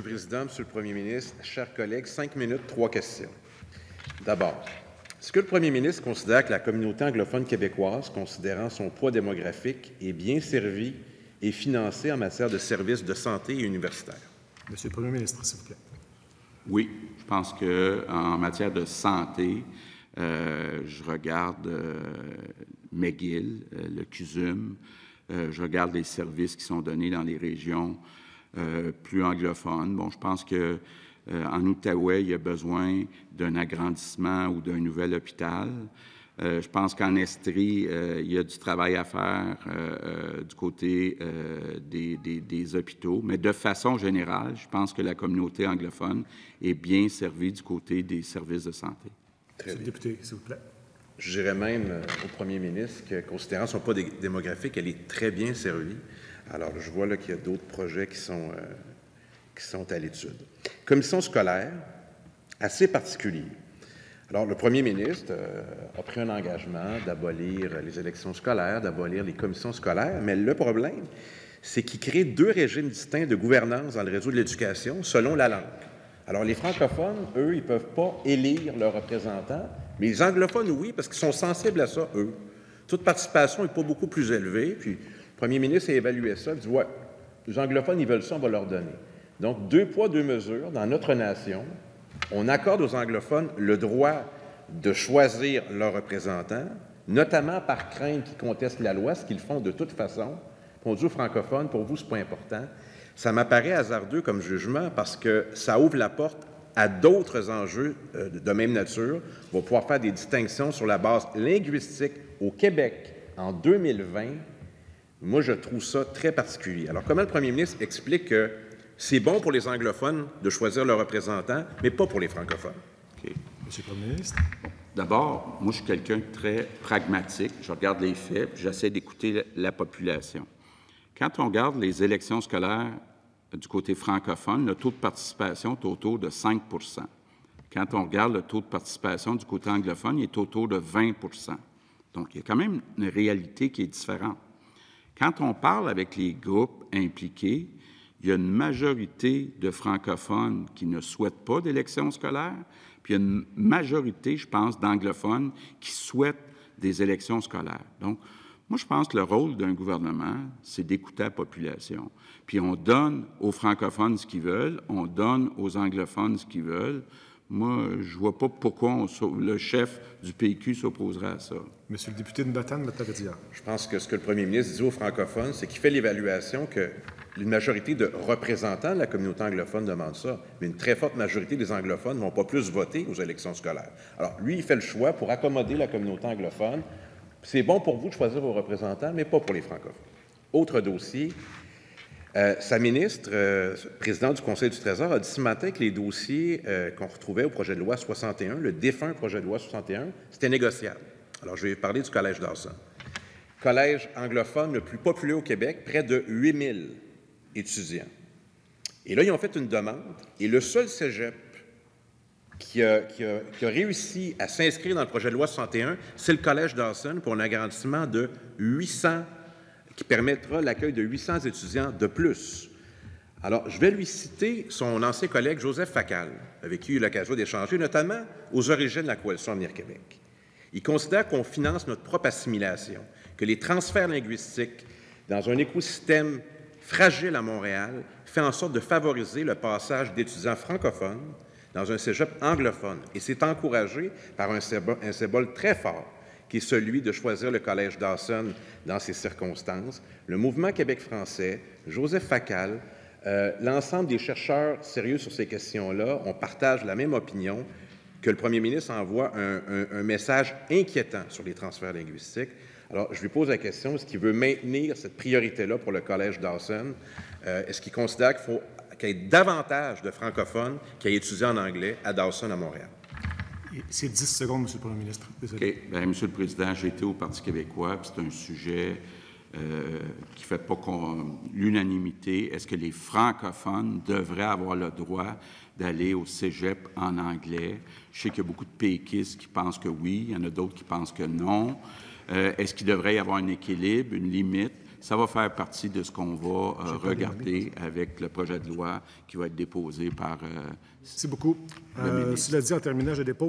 Monsieur le Président, Monsieur le Premier ministre, chers collègues, 5 minutes, 3 questions. D'abord, est-ce que le Premier ministre considère que la communauté anglophone québécoise, considérant son poids démographique, est bien servie et financée en matière de services de santé et universitaires? Monsieur le Premier ministre, s'il vous plaît. Oui, je pense qu'en matière de santé, je regarde McGill, le CUSUM, je regarde les services qui sont donnés dans les régions plus anglophones. Bon, je pense qu'en Outaouais, il y a besoin d'un agrandissement ou d'un nouvel hôpital. Je pense qu'en Estrie, il y a du travail à faire du côté des hôpitaux. Mais de façon générale, je pense que la communauté anglophone est bien servie du côté des services de santé. Monsieur le député, s'il vous plaît. Je dirais même au Premier ministre que, considérant son poids démographique, elle est très bien servie. Alors, je vois là qu'il y a d'autres projets qui sont à l'étude. Commission scolaire, assez particulier. Alors, le Premier ministre a pris un engagement d'abolir les élections scolaires, d'abolir les commissions scolaires, mais le problème, c'est qu'il crée 2 régimes distincts de gouvernance dans le réseau de l'éducation selon la langue. Alors, les francophones, eux, ils ne peuvent pas élire leurs représentants, mais les anglophones, oui, parce qu'ils sont sensibles à ça, eux. Toute participation n'est pas beaucoup plus élevée, puis le Premier ministre a évalué ça, il dit, ouais, les anglophones, ils veulent ça, on va leur donner. Donc, 2 poids, 2 mesures dans notre nation. On accorde aux anglophones le droit de choisir leurs représentants, notamment par crainte qu'ils contestent la loi, ce qu'ils font de toute façon. On dit aux francophones, pour vous, ce n'est pas important. Ça m'apparaît hasardeux comme jugement parce que ça ouvre la porte à d'autres enjeux de même nature. On va pouvoir faire des distinctions sur la base linguistique au Québec en 2020. Moi, je trouve ça très particulier. Alors, comment le Premier ministre explique que c'est bon pour les anglophones de choisir leurs représentants, mais pas pour les francophones? Okay. Monsieur le Premier ministre. D'abord, moi, je suis quelqu'un de très pragmatique. Je regarde les faits, puis j'essaie d'écouter la population. Quand on regarde les élections scolaires du côté francophone, le taux de participation est autour de 5 %. Quand on regarde le taux de participation du côté anglophone, il est autour de 20 %. Donc, il y a quand même une réalité qui est différente. Quand on parle avec les groupes impliqués, il y a une majorité de francophones qui ne souhaitent pas d'élections scolaires, puis il y a une majorité, je pense, d'anglophones qui souhaitent des élections scolaires. Donc, moi, je pense que le rôle d'un gouvernement, c'est d'écouter la population. Puis on donne aux francophones ce qu'ils veulent, on donne aux anglophones ce qu'ils veulent. Moi, je ne vois pas pourquoi le chef du PQ s'opposerait à ça. Monsieur le député de Matane-Matapédia. Je pense que ce que le Premier ministre dit aux francophones, c'est qu'il fait l'évaluation que une majorité de représentants de la communauté anglophone demande ça, mais une très forte majorité des anglophones ne vont pas plus voter aux élections scolaires. Alors, lui, il fait le choix pour accommoder la communauté anglophone. C'est bon pour vous de choisir vos représentants, mais pas pour les francophones. Autre dossier, sa ministre, présidente du Conseil du Trésor, a dit ce matin que les dossiers qu'on retrouvait au projet de loi 61, le défunt projet de loi 61, c'était négociable. Alors, je vais parler du Collège Dawson. Collège anglophone le plus populaire au Québec, près de 8000 étudiants. Et là, ils ont fait une demande, et le seul cégep qui a réussi à s'inscrire dans le projet de loi 61, c'est le Collège Dawson pour un agrandissement de 800, qui permettra l'accueil de 800 étudiants de plus. Alors, je vais lui citer son ancien collègue Joseph Facal, avec qui il a eu l'occasion d'échanger, notamment aux origines de la Coalition Avenir Québec. Il considère qu'on finance notre propre assimilation, que les transferts linguistiques dans un écosystème fragile à Montréal fait en sorte de favoriser le passage d'étudiants francophones dans un cégep anglophone. Et c'est encouragé par un symbole très fort, qui est celui de choisir le Collège Dawson dans ces circonstances. Le Mouvement Québec français, Joseph Facal, l'ensemble des chercheurs sérieux sur ces questions-là, on partage la même opinion que le Premier ministre envoie un message inquiétant sur les transferts linguistiques. Alors, je lui pose la question, est-ce qu'il veut maintenir cette priorité-là pour le Collège Dawson? Est-ce qu'il considère qu'il y ait davantage de francophones qui aient étudié en anglais à Dawson, à Montréal? C'est 10 secondes, Monsieur le Premier ministre. Désolé. Okay. Bien, Monsieur le Président, j'ai été au Parti québécois, puis c'est un sujet qui ne fait pas l'unanimité. Est-ce que les francophones devraient avoir le droit d'aller au cégep en anglais? Je sais qu'il y a beaucoup de péquistes qui pensent que oui, il y en a d'autres qui pensent que non. Est-ce qu'il devrait y avoir un équilibre, une limite? ça va faire partie de ce qu'on va regarder avec le projet de loi qui va être déposé par Merci beaucoup. le ministre. Cela dit, en terminant, je dépose